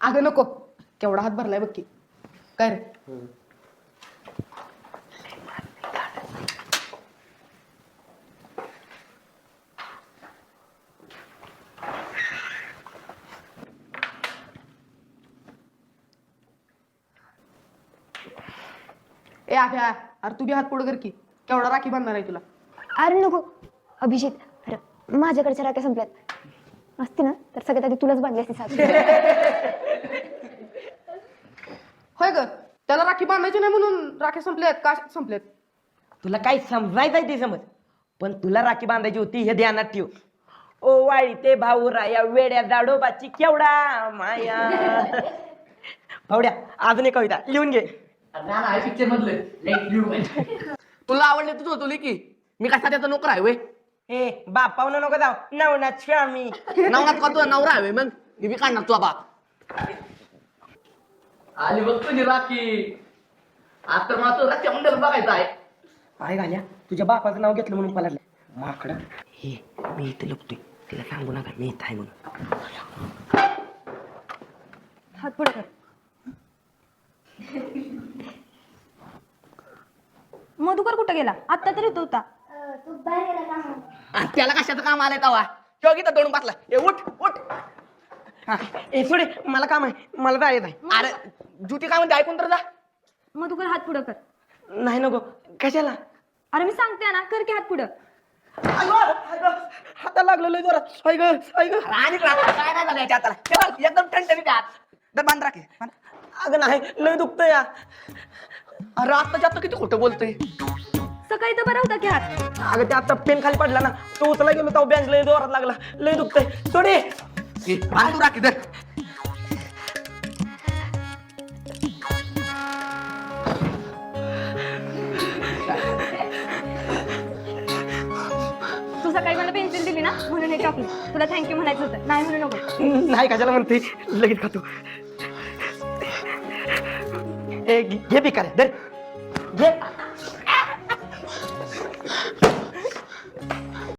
अगं नको, केवढा हात भरलाय बघ की. काय रे? ए आभ्या, अरे तू बी हात पुढे कर की. केवढा राखी बांधणार आहे तुला? अरे नको अभिजित, अरे माझ्याकडच्या राख्या संपल्यात असते ना तर सगळ्यात आधी तुलाच बांधली असती साथ. होय ग, त्याला राखी बांधायची नाही म्हणून राख्या संपल्यात का संपल्यात? तुला काय समजायचंय ते समज, पण तुला राखी बांधायची होती हे ध्यानात ठेव. ओ वाळी ते भाऊरा या वेड्या दाडोबाची केवढा माया. भावड्या अजून एक कविता लिहून घे. पिक्चर मधलं तुला आवडले तुझं होतो की मी कसा त्याचा नोकर आहे वे? ए बापावनं नको जाऊ, नवनाथ स्वामी. नवनाथ का तुझा नवरा आहे मग मी काढणार तुझा बाप. आली बघ तुझी राखी. आता मला तो राखी मंडळ बघायचा आहे. काय घाल्या तुझ्या बापाचं नाव घेतलं म्हणून पळालं माकडा. हे मी इथे लपतोय, तिला सांगू नका मी इथं आहे म्हणून. हात पुढे कर. मधुकर कुठं गेला? आत्ता तरी तो होता. आणि त्याला कशाचं काम आलंय तवा? किंवा गीता तोडून बसला. ए उठ उठ. ए सोडे मला काम आहे, मला जायचं आहे. अरे जुती काय म्हणते ऐकून तर जा. मधुकर हात पुढं कर. नाही नको कशाला? अरे मी सांगते ना, कर की हात पुढं. हाता लागलं लय जोरात. ऐक ऐक. आणि काय नाही झालं याच्या हाताला. हे बघ, एकदम ठणठणीत आहे हात. तर बांध राखी. अगं नाही लय दुखतंय या. अरे आता जास्त किती खोटं बोलतोय. सकाळी तर बरा होता की हात. अगं ते आता पेन खाली पडला ना, तो उचला गेलो तो बँच लय जोरात लागला, लय दुखतंय. सोडे बांधू राखी धर. तू सकाळी मला पेन्सिल दिली ना म्हणून हे चॉकलेट. तुला थँक्यू म्हणायचं होतं, नाही म्हणू नको. नाही कशाला म्हणते, लगेच खातो. ए घे बिकार धर घे.